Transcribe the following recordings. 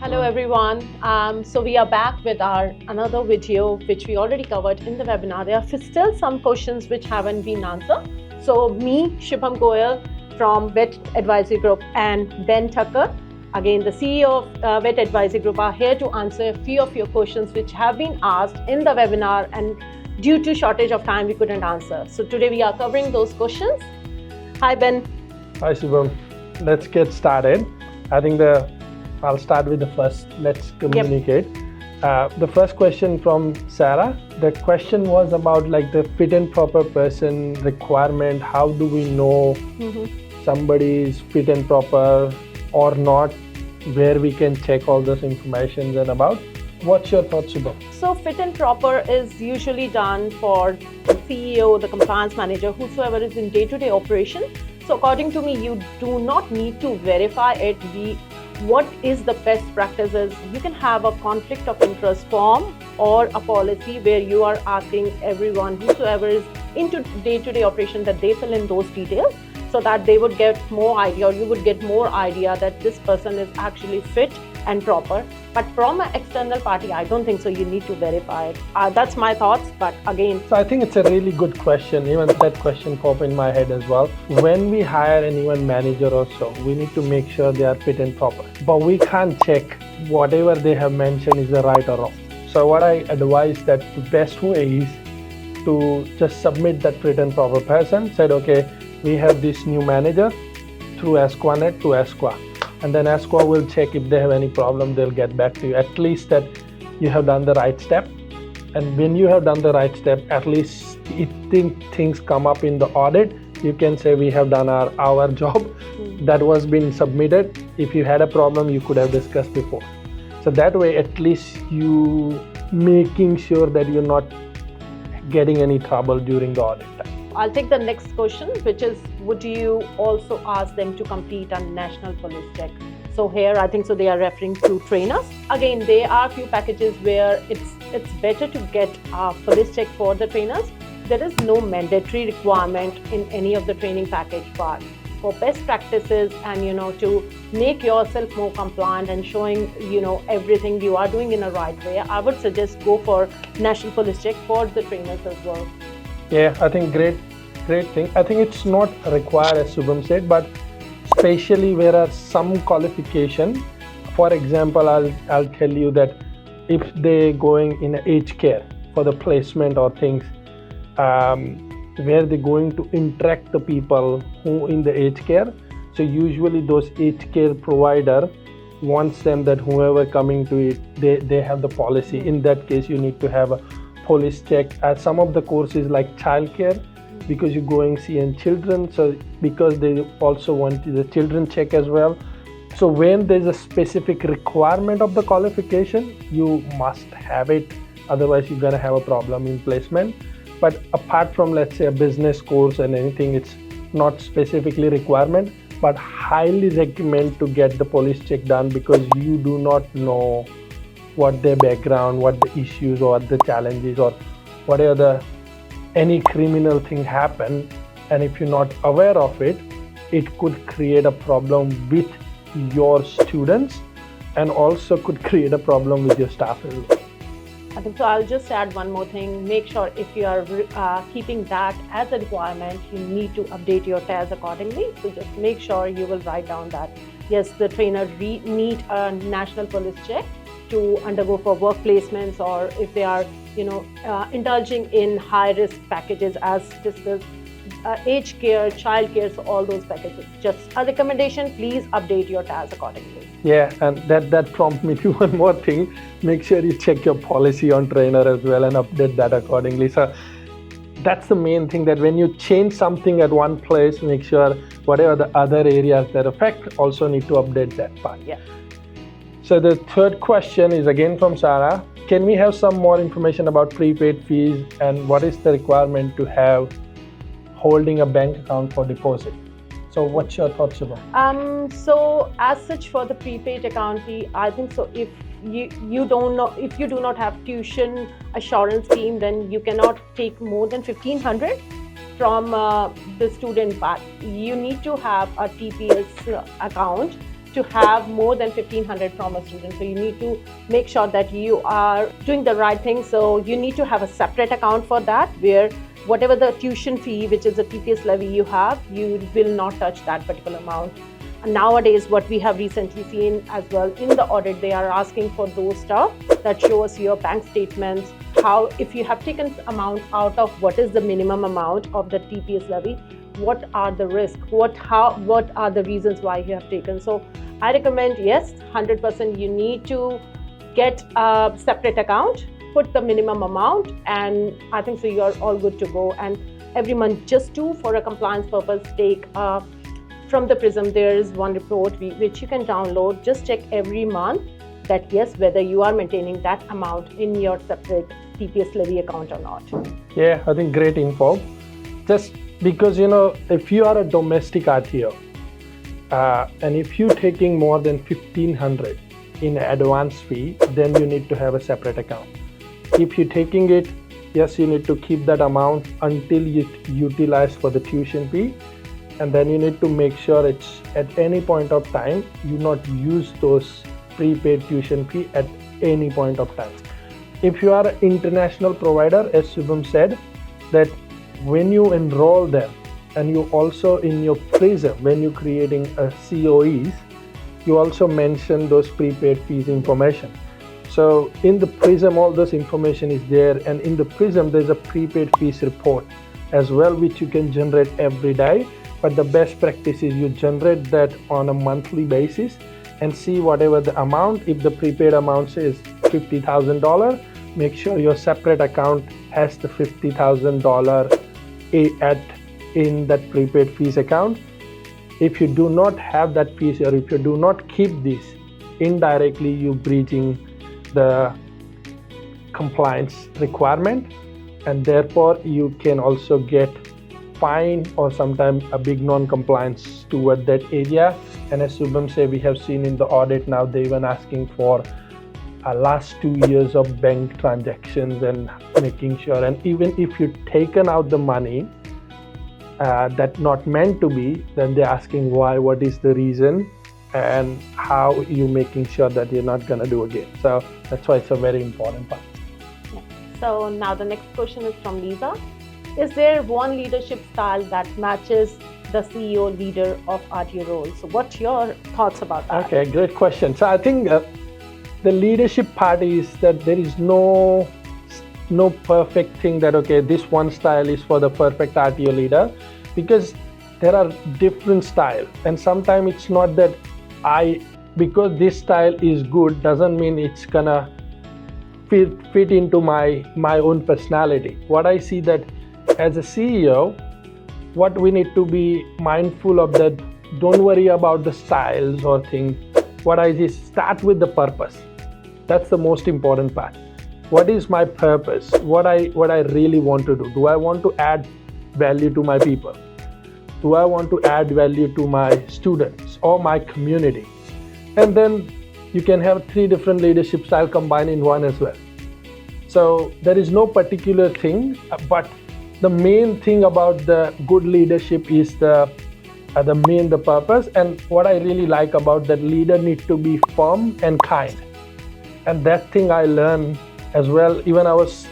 Hello everyone. So we are back with our another video which we already covered in the webinar. There are still some questions which haven't been answered. So me, Shubham Goyal from Vet Advisory Group and Ben Tucker, again the CEO of Vet Advisory Group, are here to answer a few of your questions which have been asked in the webinar, and due to shortage of time we couldn't answer. So today we are covering those questions. Hi Ben. Hi Shubham. Let's get started. I think I'll start with the first. Let's communicate. The first question from Sarah. The question was about like the fit and proper person requirement. How do we know somebody is fit and proper or not? Where we can check all this information and about. What's your thoughts, Shubham? So fit and proper is usually done for the CEO, the compliance manager, whosoever is in day-to-day operation. So according to me, you do not need to verify it. What is the best practices? You can have a conflict of interest form or a policy where you are asking everyone, whosoever is into day-to-day operation, that they fill in those details so that they would get more idea, or you would get more idea that this person is actually fit and proper. But from an external party, I don't think so you need to verify it. That's my thoughts, but again. So I think it's a really good question. Even that question popped in my head as well. When we hire anyone manager or so, we need to make sure they are fit and proper. But we can't check whatever they have mentioned is the right or wrong. So what I advise that the best way is to just submit that fit and proper person, said, okay, we have this new manager through Esquanet to Esqua. And then Esqua will check if they have any problem, they'll get back to you. At least that you have done the right step. And when you have done the right step, at least if things come up in the audit, you can say we have done our job. That was been submitted. If you had a problem, you could have discussed before. So that way, at least you making sure that you're not getting any trouble during the audit time. I'll take the next question, which is, would you also ask them to complete a national police check? So here, I think so they are referring to trainers. Again, there are a few packages where it's better to get a police check for the trainers. There is no mandatory requirement in any of the training package, but for best practices and to make yourself more compliant and showing everything you are doing in a right way, I would suggest go for national police check for the trainers as well. Yeah, I think great thing. I think it's not required, as Shubham said, but especially where are some qualification. For example, I'll tell you that if they going in aged care for the placement or things, where they're going to interact the people who in the aged care. So usually those aged care provider wants them that whoever coming to it, they have the policy. In that case, you need to have a police check. At some of the courses like childcare, because you're going seeing children, so because they also want the children check as well. So when there's a specific requirement of the qualification, you must have it, otherwise you're gonna have a problem in placement. But apart from, let's say, a business course and anything, it's not specifically requirement, but highly recommend to get the police check done, because you do not know what their background, what the issues or the challenges, or whatever any criminal thing happen, and if you're not aware of it, it could create a problem with your students and also could create a problem with your staff as well. I think so. I'll just add one more thing. Make sure if you are keeping that as a requirement, you need to update your TAS accordingly. So just make sure you will write down that yes, the trainer need a national police check to undergo for work placements, or if they are indulging in high risk packages as discussed, aged care, child care, so all those packages. Just a recommendation, please update your TAS accordingly. Yeah, and that prompts me to one more thing. Make sure you check your policy on trainer as well and update that accordingly. So that's the main thing, that when you change something at one place, make sure whatever the other areas that affect also need to update that part. Yeah. So the third question is again from Sarah. Can we have some more information about prepaid fees and what is the requirement to have holding a bank account for deposit? So what's your thoughts about? So as such for the prepaid account fee, I think so if you do not have tuition assurance scheme, then you cannot take more than 1,500 from the student, but you need to have a TPS account to have more than 1500 from a student. So you need to make sure that you are doing the right thing. So you need to have a separate account for that, where whatever the tuition fee, which is the TPS levy you have, you will not touch that particular amount. And nowadays, what we have recently seen as well in the audit, they are asking for those stuff that show us your bank statements, how if you have taken amount out of what is the minimum amount of the TPS levy, what are the risks, what are the reasons why you have taken. So I recommend, yes, 100% you need to get a separate account, put the minimum amount, and I think so you are all good to go. And every month, just to, for a compliance purpose, take from the Prism, there is one report which you can download. Just check every month that yes, whether you are maintaining that amount in your separate TPS levy account or not. Yeah, I think great info. Just because, if you are a domestic RTO and if you're taking more than 1500 in advance fee, then you need to have a separate account. If you're taking it, yes, you need to keep that amount until you utilize for the tuition fee. And then you need to make sure it's at any point of time, you not use those prepaid tuition fee at any point of time. If you are an international provider, as Shubham said, that when you enroll them, and you also in your Prism, when you're creating a COEs, you also mention those prepaid fees information. So in the Prism, all this information is there, and in the Prism, there's a prepaid fees report as well, which you can generate every day. But the best practice is you generate that on a monthly basis and see whatever the amount. If the prepaid amount is $50,000, make sure your separate account has the $50,000 in that prepaid fees account. If you do not have that fees, or if you do not keep this, indirectly you're breaching the compliance requirement, and therefore you can also get fine or sometimes a big non-compliance toward that area. And as Shubham said, we have seen in the audit now, they even asking for last 2 years of bank transactions and making sure. And even if you've taken out the money that not meant to be, then they're asking why, what is the reason, and how you making sure that you're not going to do again. So that's why it's a very important part. So now the next question is from Lisa. Is there one leadership style that matches the CEO leader of RTO role? So what's your thoughts about that? Okay, great question. So I think the leadership part is that there is no perfect thing that, okay, this one style is for the perfect RTO leader, because there are different styles. And sometimes it's not that because this style is good, doesn't mean it's gonna fit into my own personality. What I see that as a CEO, what we need to be mindful of that, don't worry about the styles or things. What I just start with the purpose. That's the most important part. What is my purpose? What I really want to do? Do I want to add value to my people? Do I want to add value to my students or my community? And then you can have 3 different leadership styles combined in one as well. So there is no particular thing, but the main thing about the good leadership is the purpose. And what I really like about that, leader needs to be firm and kind. And that thing I learned as well. Even I was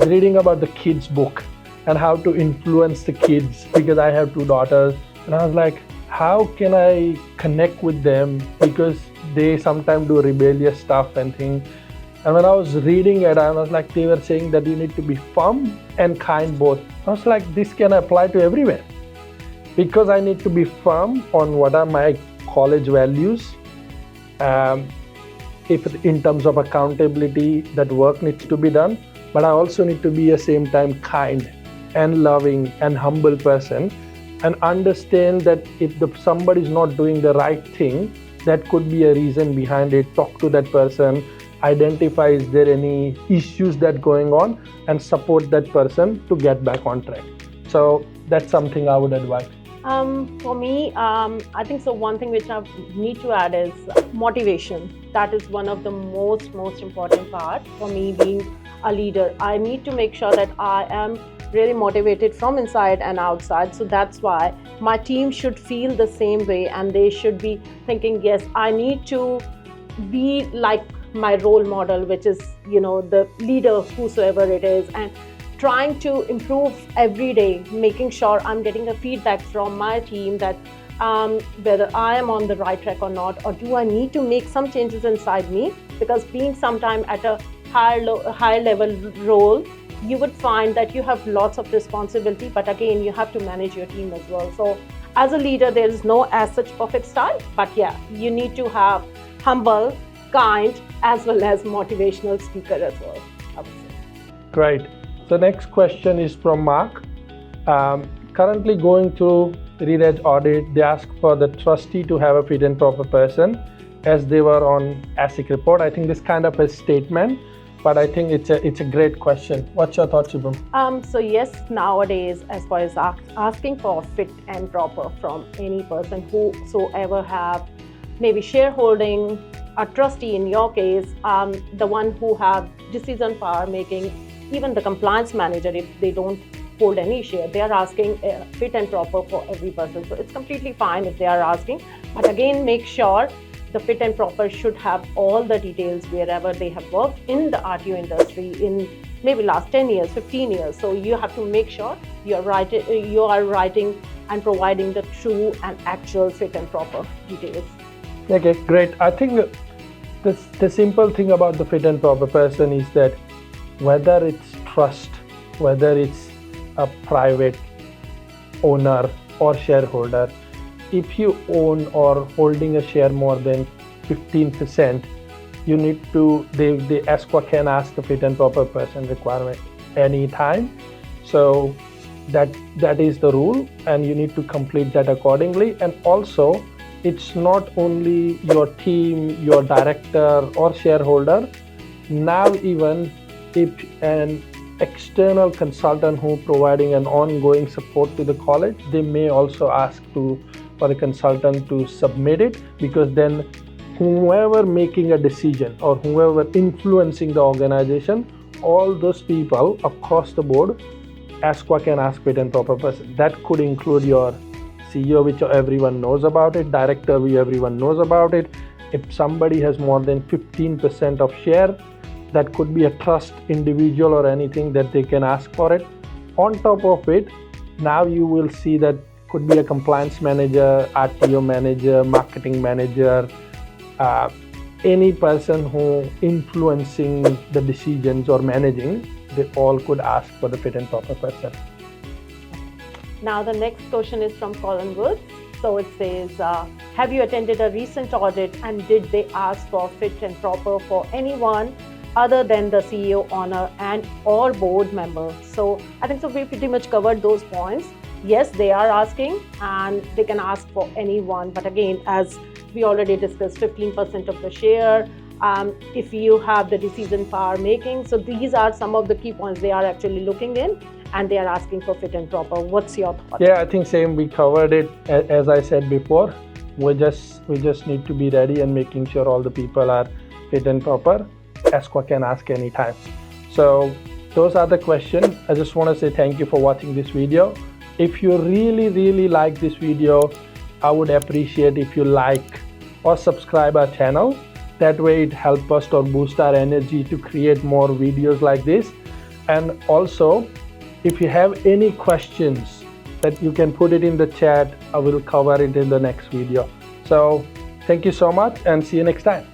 reading about the kids book and how to influence the kids, because I have 2 daughters, and I was like, how can I connect with them, because they sometimes do rebellious stuff and things. And when I was reading it, I was like, they were saying that you need to be firm and kind both. I was like, this can apply to everywhere, because I need to be firm on what are my college values. If in terms of accountability, that work needs to be done, but I also need to be at the same time kind and loving and humble person, and understand that if somebody is not doing the right thing, that could be a reason behind it. Talk to that person, identify is there any issues that going on, and support that person to get back on track. So that's something I would advise. For me, I think so. One thing which I need to add is motivation. That is one of the most important part for me being a leader. I need to make sure that I am really motivated from inside and outside. So that's why my team should feel the same way, and they should be thinking, yes, I need to be like my role model, which is, the leader, whosoever it is, and trying to improve every day, making sure I'm getting a feedback from my team that whether I am on the right track or not, or do I need to make some changes inside me? Because being sometime at a higher level role, you would find that you have lots of responsibility, but again, you have to manage your team as well. So as a leader, there is no as such perfect style, but yeah, you need to have humble, kind, as well as motivational speaker as well, I would say. Great. So next question is from Mark. Currently going through re-reg audit, they ask for the trustee to have a fit and proper person as they were on ASIC report. I think this kind of a statement, but I think it's a great question. What's your thoughts, Shubham? So yes, nowadays, as far as asking for fit and proper from any person whosoever have maybe shareholding, a trustee in your case, the one who have decision power making, even the compliance manager, if they don't hold any share, they are asking fit and proper for every person. So it's completely fine if they are asking, but again, make sure the fit and proper should have all the details wherever they have worked in the RTO industry in maybe last 10 years, 15 years. So you have to make sure you are writing and providing the true and actual fit and proper details. Okay, great. I think the simple thing about the fit and proper person is that whether it's trust, whether it's a private owner or shareholder, if you own or holding a share more than 15%, you need to, the ESQA can ask the fit and proper person requirement anytime. So that is the rule, and you need to complete that accordingly. And also, it's not only your team, your director or shareholder. Now even if an external consultant who providing an ongoing support to the college, they may also ask for the consultant to submit it, because then whoever making a decision or whoever influencing the organization, all those people across the board, ESQA can ask fit and proper person. That could include your CEO, which everyone knows about it, director, which everyone knows about it. If somebody has more than 15% of share, that could be a trust individual or anything that they can ask for it. On top of it, now you will see that could be a compliance manager, RTO manager, marketing manager, any person who influencing the decisions or managing, they all could ask for the fit and proper person. Now the next question is from Colin Woods. So it says, have you attended a recent audit and did they ask for fit and proper for anyone other than the CEO, owner and or board member? So I think so we pretty much covered those points. Yes, they are asking and they can ask for anyone. But again, as we already discussed, 15% of the share, if you have the decision power making. So these are some of the key points they are actually looking in, and they are asking for fit and proper. What's your thought? Yeah, I think same. We covered it. As I said before, we just need to be ready and making sure all the people are fit and proper. ESQA can ask anytime. So those are the questions. I just want to say thank you for watching this video. If you really like this video, I would appreciate if you like or subscribe our channel. That way it helps us or boost our energy to create more videos like this. And also, if you have any questions, that you can put it in the chat. I will cover it in the next video. So thank you so much and see you next time.